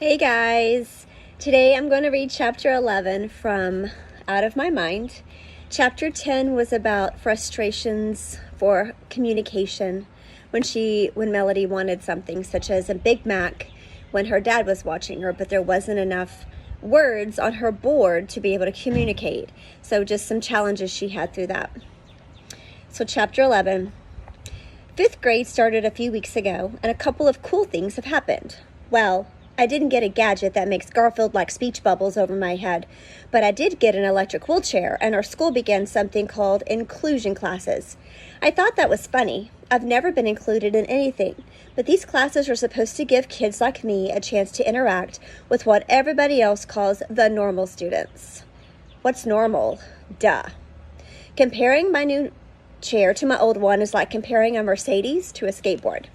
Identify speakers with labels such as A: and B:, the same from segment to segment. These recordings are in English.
A: Hey guys! Today I'm going to read chapter 11 from Out of My Mind. Chapter 10 was about frustrations for communication when Melody wanted something such as a Big Mac when her dad was watching her, but there wasn't enough words on her board to be able to communicate. So just some challenges she had through that. So chapter 11. 5th grade started a few weeks ago, and a couple of cool things have happened. Well, I didn't get a gadget that makes Garfield-like speech bubbles over my head, but I did get an electric wheelchair, and our school began something called inclusion classes. I thought that was funny. I've never been included in anything, but these classes are supposed to give kids like me a chance to interact with what everybody else calls the normal students. What's normal? Duh. Comparing my new chair to my old one is like comparing a Mercedes to a skateboard.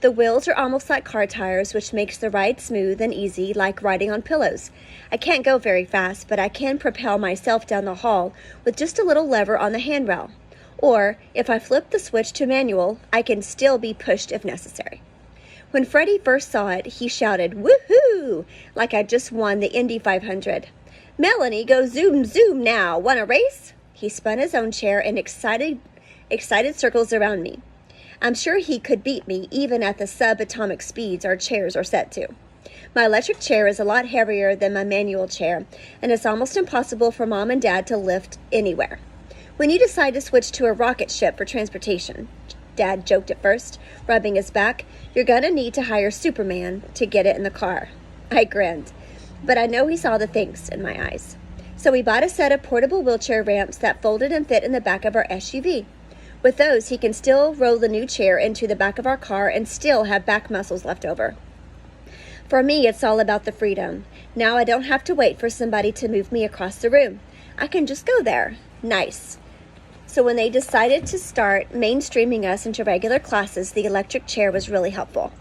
A: The wheels are almost like car tires, which makes the ride smooth and easy, like riding on pillows. I can't go very fast, but I can propel myself down the hall with just a little lever on the handrail. Or, if I flip the switch to manual, I can still be pushed if necessary. When Freddie first saw it, he shouted, "Woohoo!" like I just won the Indy 500. "Melanie, go zoom, zoom now. Want a race?" He spun his own chair in excited circles around me. I'm sure he could beat me even at the subatomic speeds our chairs are set to. My electric chair is a lot heavier than my manual chair, and it's almost impossible for Mom and Dad to lift anywhere. "When you decide to switch to a rocket ship for transportation," Dad joked at first, rubbing his back, "you're gonna need to hire Superman to get it in the car." I grinned, but I know he saw the thanks in my eyes. So we bought a set of portable wheelchair ramps that folded and fit in the back of our SUV. With those, he can still roll the new chair into the back of our car and still have back muscles left over. For me, it's all about the freedom. Now I don't have to wait for somebody to move me across the room. I can just go there. Nice. So when they decided to start mainstreaming us into regular classes, the electric chair was really helpful.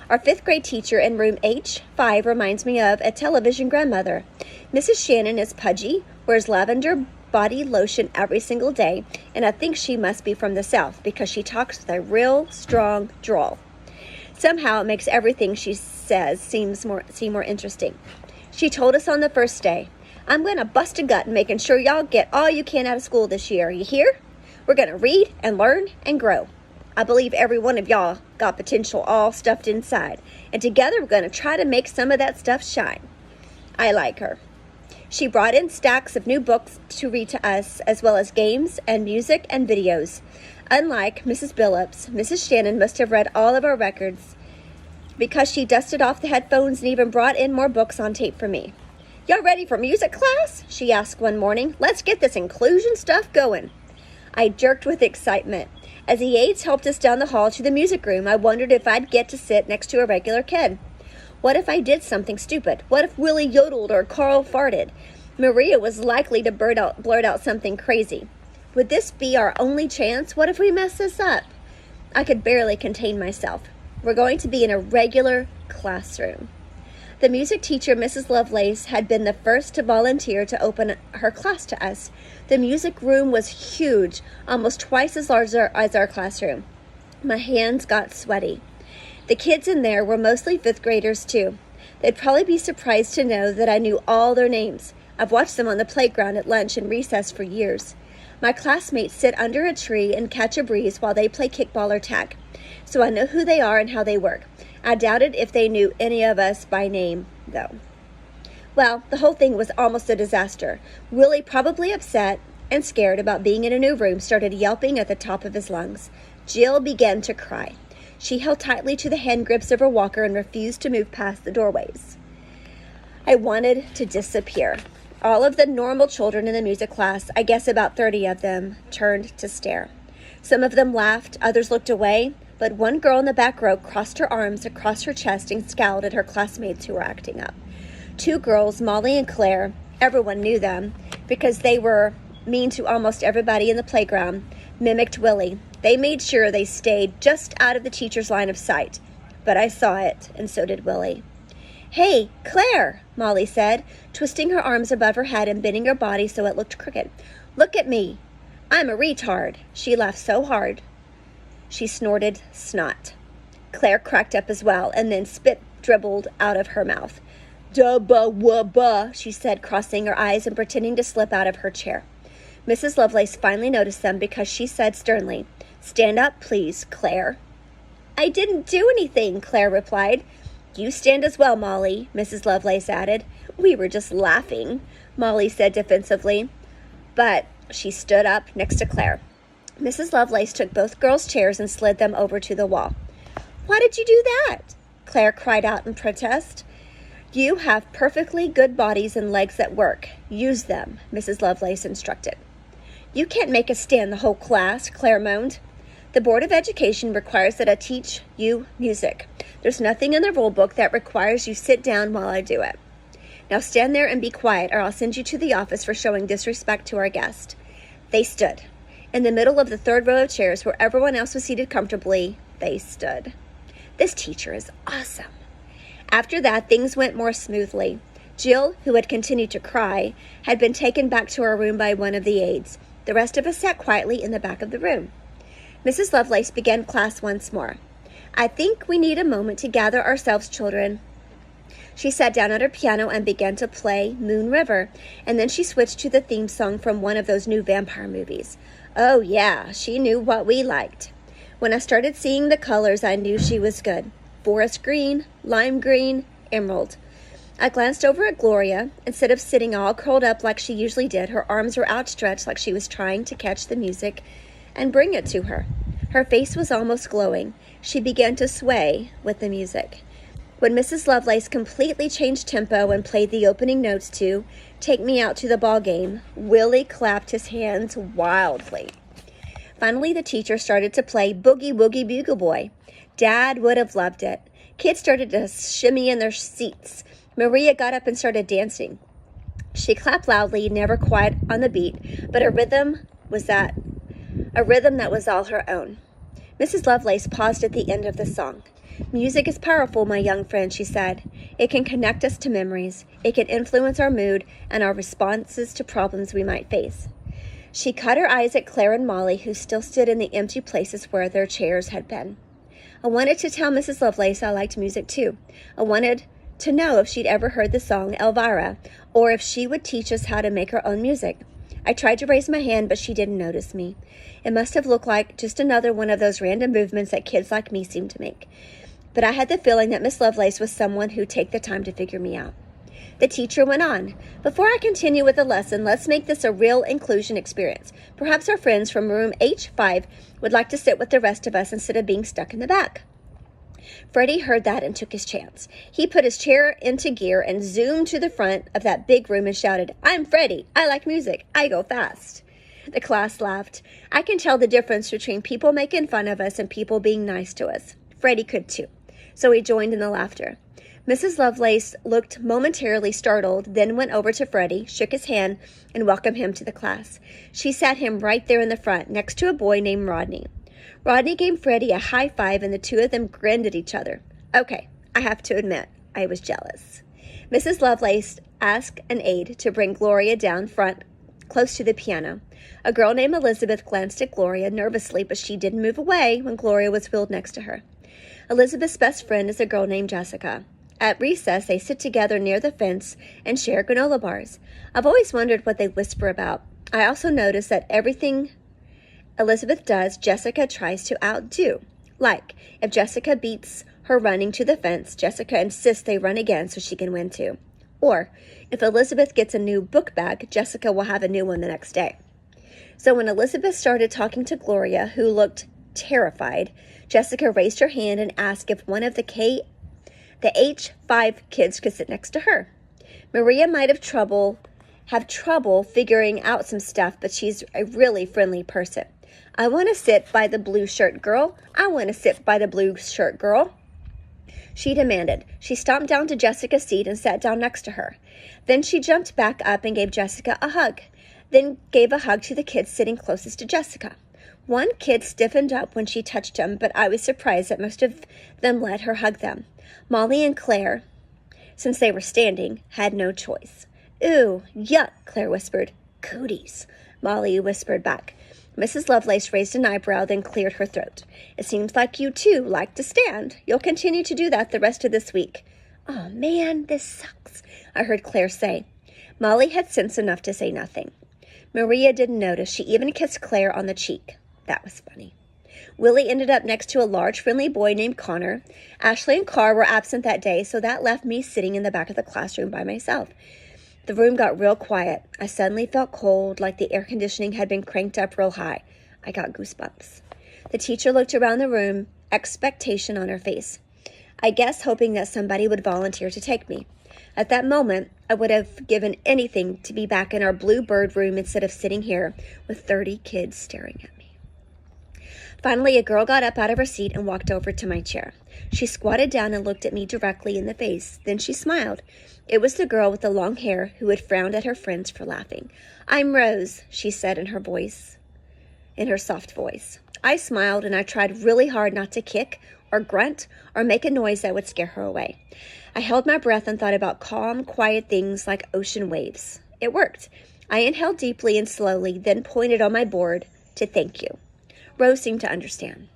A: Our 5th grade teacher in room H5 reminds me of a television grandmother. Mrs. Shannon is pudgy, wears lavender body lotion every single day, and I think she must be from the South because she talks with a real strong drawl. Somehow it makes everything she says seem more interesting. She told us on the first day, "I'm going to bust a gut in making sure y'all get all you can out of school this year. You hear? We're going to read and learn and grow. I believe every one of y'all got potential all stuffed inside, and together we're going to try to make some of that stuff shine." I like her. She brought in stacks of new books to read to us, as well as games and music and videos. Unlike Mrs. Billups, Mrs. Shannon must have read all of our records because she dusted off the headphones and even brought in more books on tape for me. "Y'all ready for music class?" she asked one morning. "Let's get this inclusion stuff going." I jerked with excitement. As the aides helped us down the hall to the music room, I wondered if I'd get to sit next to a regular kid. What if I did something stupid? What if Willie yodeled or Carl farted? Maria was likely to blurt out something crazy. Would this be our only chance? What if we mess this up? I could barely contain myself. We're going to be in a regular classroom. The music teacher, Mrs. Lovelace, had been the first to volunteer to open her class to us. The music room was huge, almost twice as large as our classroom. My hands got sweaty. The kids in there were mostly 5th graders too. They'd probably be surprised to know that I knew all their names. I've watched them on the playground at lunch and recess for years. My classmates sit under a tree and catch a breeze while they play kickball or tag. So I know who they are and how they work. I doubted if they knew any of us by name, though. Well, the whole thing was almost a disaster. Willie, probably upset and scared about being in a new room, started yelping at the top of his lungs. Jill began to cry. She held tightly to the hand grips of her walker and refused to move past the doorways. I wanted to disappear. All of the normal children in the music class, I guess about 30 of them, turned to stare. Some of them laughed, others looked away, but one girl in the back row crossed her arms across her chest and scowled at her classmates who were acting up. 2 girls, Molly and Claire, everyone knew them because they were mean to almost everybody in the playground, mimicked Willie. They made sure they stayed just out of the teacher's line of sight, but I saw it, and so did Willie. "Hey, Claire," Molly said, twisting her arms above her head and bending her body so it looked crooked. "Look at me. I'm a retard." She laughed so hard, she snorted snot. Claire cracked up as well and then spit dribbled out of her mouth. "Dubba-wubba," she said, crossing her eyes and pretending to slip out of her chair. Mrs. Lovelace finally noticed them because she said sternly, "Stand up, please, Claire." "I didn't do anything," Claire replied. "You stand as well, Molly," Mrs. Lovelace added. "We were just laughing," Molly said defensively. But she stood up next to Claire. Mrs. Lovelace took both girls' chairs and slid them over to the wall. "Why did you do that?" Claire cried out in protest. "You have perfectly good bodies and legs that work. Use them," Mrs. Lovelace instructed. "You can't make us stand the whole class," Claire moaned. "The Board of Education requires that I teach you music. There's nothing in the rule book that requires you sit down while I do it. Now stand there and be quiet, or I'll send you to the office for showing disrespect to our guest." They stood. In the middle of the third row of chairs where everyone else was seated comfortably, they stood. This teacher is awesome. After that, things went more smoothly. Jill, who had continued to cry, had been taken back to her room by one of the aides. The rest of us sat quietly in the back of the room. Mrs. Lovelace began class once more. "I think we need a moment to gather ourselves, children." She sat down at her piano and began to play Moon River, and then she switched to the theme song from one of those new vampire movies. Oh yeah, she knew what we liked. When I started seeing the colors, I knew she was good. Forest green, lime green, emerald. I glanced over at Gloria. Instead of sitting all curled up like she usually did, her arms were outstretched like she was trying to catch the music and bring it to her. Her face was almost glowing. She began to sway with the music. When Mrs. Lovelace completely changed tempo and played the opening notes to "Take Me Out to the Ball Game," Willie clapped his hands wildly. Finally, the teacher started to play Boogie Woogie Bugle Boy. Dad would have loved it. Kids started to shimmy in their seats. Maria got up and started dancing. She clapped loudly, never quite on the beat, but a rhythm that was all her own. Mrs. Lovelace paused at the end of the song. "Music is powerful, my young friend," she said. "It can connect us to memories. It can influence our mood and our responses to problems we might face." She caught her eyes at Claire and Molly, who still stood in the empty places where their chairs had been. I wanted to tell Mrs. Lovelace I liked music too. I wanted to know if she'd ever heard the song Elvira, or if she would teach us how to make our own music. I tried to raise my hand, but she didn't notice me. It must have looked like just another one of those random movements that kids like me seem to make. But I had the feeling that Miss Lovelace was someone who'd take the time to figure me out. The teacher went on. "Before I continue with the lesson, let's make this a real inclusion experience. Perhaps our friends from room H5 would like to sit with the rest of us instead of being stuck in the back." Freddie heard that and took his chance. He put his chair into gear and zoomed to the front of that big room and shouted, "I'm Freddie. I like music. I go fast." The class laughed. I can tell the difference between people making fun of us and people being nice to us. Freddie could too, so he joined in the laughter. Mrs. Lovelace looked momentarily startled, then went over to Freddie, shook his hand, and welcomed him to the class. She sat him right there in the front, next to a boy named Rodney. Rodney gave Freddie a high five, and the two of them grinned at each other. Okay, I have to admit, I was jealous. Mrs. Lovelace asked an aide to bring Gloria down front, close to the piano. A girl named Elizabeth glanced at Gloria nervously, but she didn't move away when Gloria was wheeled next to her. Elizabeth's best friend is a girl named Jessica. At recess, they sit together near the fence and share granola bars. I've always wondered what they whisper about. I also notice that everything Elizabeth does, Jessica tries to outdo. Like, if Jessica beats her running to the fence, Jessica insists they run again so she can win too. Or, if Elizabeth gets a new book bag, Jessica will have a new one the next day. So when Elizabeth started talking to Gloria, who looked terrified, Jessica raised her hand and asked if one of the H5 kids could sit next to her. Maria might have trouble figuring out some stuff, but she's a really friendly person. "I want to sit by the blue shirt girl. I want to sit by the blue shirt girl," she demanded. She stomped down to Jessica's seat and sat down next to her. Then she jumped back up and gave Jessica a hug, then gave a hug to the kids sitting closest to Jessica. One kid stiffened up when she touched him, but I was surprised that most of them let her hug them. Molly and Claire, since they were standing, had no choice. "Ooh, yuck," Claire whispered. "Cooties," Molly whispered back. Mrs. Lovelace raised an eyebrow, then cleared her throat. "It seems like you two like to stand. You'll continue to do that the rest of this week. "Oh man, this sucks," I heard Claire say. Molly had sense enough to say nothing. Maria didn't notice. She even kissed Claire on the cheek. That was funny. Willie ended up next to a large, friendly boy named Connor. Ashley and Carr were absent that day, so that left me sitting in the back of the classroom by myself. The room got real quiet. I suddenly felt cold, like the air conditioning had been cranked up real high. I got goosebumps. The teacher looked around the room, expectation on her face. I guess hoping that somebody would volunteer to take me. At that moment, I would have given anything to be back in our blue bird room instead of sitting here with 30 kids staring at me. Finally, a girl got up out of her seat and walked over to my chair. She squatted down and looked at me directly in the face. Then she smiled. It was the girl with the long hair who had frowned at her friends for laughing. "I'm Rose," she said in her soft voice. I smiled and I tried really hard not to kick or grunt or make a noise that would scare her away. I held my breath and thought about calm, quiet things like ocean waves. It worked. I inhaled deeply and slowly, then pointed on my board to thank you. Rose seemed to understand.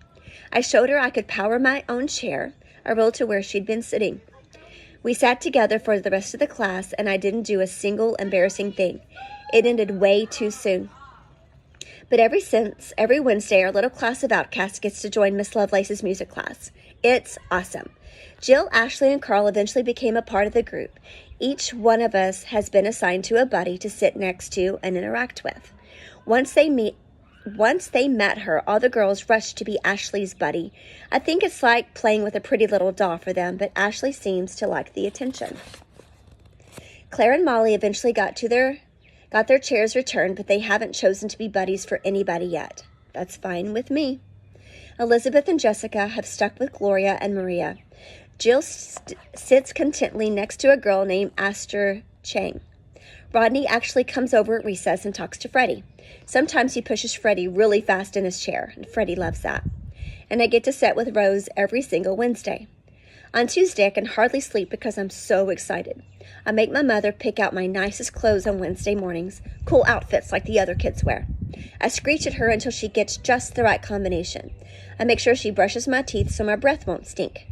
A: I showed her I could power my own chair. I rolled to where she'd been sitting. We sat together for the rest of the class, and I didn't do a single embarrassing thing. It ended way too soon. But every Wednesday, our little class of outcasts gets to join Miss Lovelace's music class. It's awesome. Jill, Ashley, and Carl eventually became a part of the group. Each one of us has been assigned to a buddy to sit next to and interact with. Once they met her, all the girls rushed to be Ashley's buddy. I think it's like playing with a pretty little doll for them, but Ashley seems to like the attention. Claire and Molly eventually got their chairs returned, but they haven't chosen to be buddies for anybody yet. That's fine with me. Elizabeth and Jessica have stuck with Gloria and Maria. Jill sits contently next to a girl named Aster Chang. Rodney actually comes over at recess and talks to Freddie. Sometimes he pushes Freddie really fast in his chair, and Freddie loves that. And I get to sit with Rose every single Wednesday. On Tuesday, I can hardly sleep because I'm so excited. I make my mother pick out my nicest clothes on Wednesday mornings, cool outfits like the other kids wear. I screech at her until she gets just the right combination. I make sure she brushes my teeth so my breath won't stink.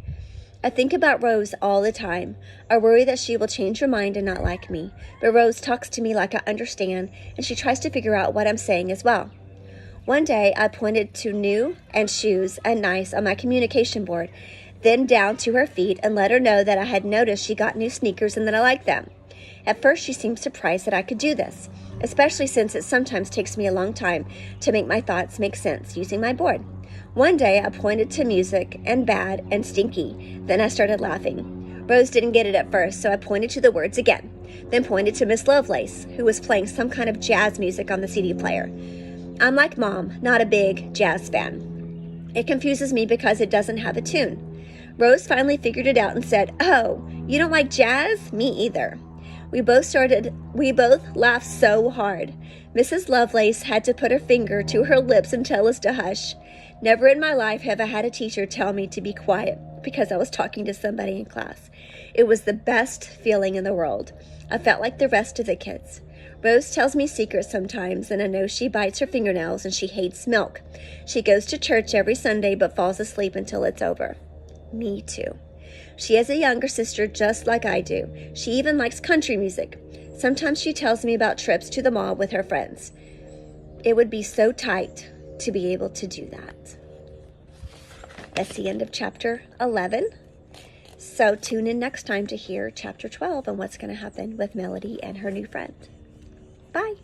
A: I think about Rose all the time. I worry that she will change her mind and not like me, but Rose talks to me like I understand, and she tries to figure out what I'm saying as well. One day, I pointed to new and shoes and nice on my communication board, then down to her feet and let her know that I had noticed she got new sneakers and that I liked them. At first, she seemed surprised that I could do this, especially since it sometimes takes me a long time to make my thoughts make sense using my board. One day, I pointed to music and bad and stinky. Then I started laughing. Rose didn't get it at first, so I pointed to the words again, then pointed to Miss Lovelace, who was playing some kind of jazz music on the CD player. I'm like Mom, not a big jazz fan. It confuses me because it doesn't have a tune. Rose finally figured it out and said, "Oh, you don't like jazz? Me either." We both laughed so hard. Mrs. Lovelace had to put her finger to her lips and tell us to hush. Never in my life have I had a teacher tell me to be quiet because I was talking to somebody in class. It was the best feeling in the world. I felt like the rest of the kids. Rose tells me secrets sometimes, and I know she bites her fingernails and she hates milk. She goes to church every Sunday but falls asleep until it's over. Me too. She has a younger sister just like I do. She even likes country music. Sometimes she tells me about trips to the mall with her friends. It would be so tight to be able to do that. That's the end of chapter 11. So tune in next time to hear chapter 12 and what's going to happen with Melody and her new friend. Bye.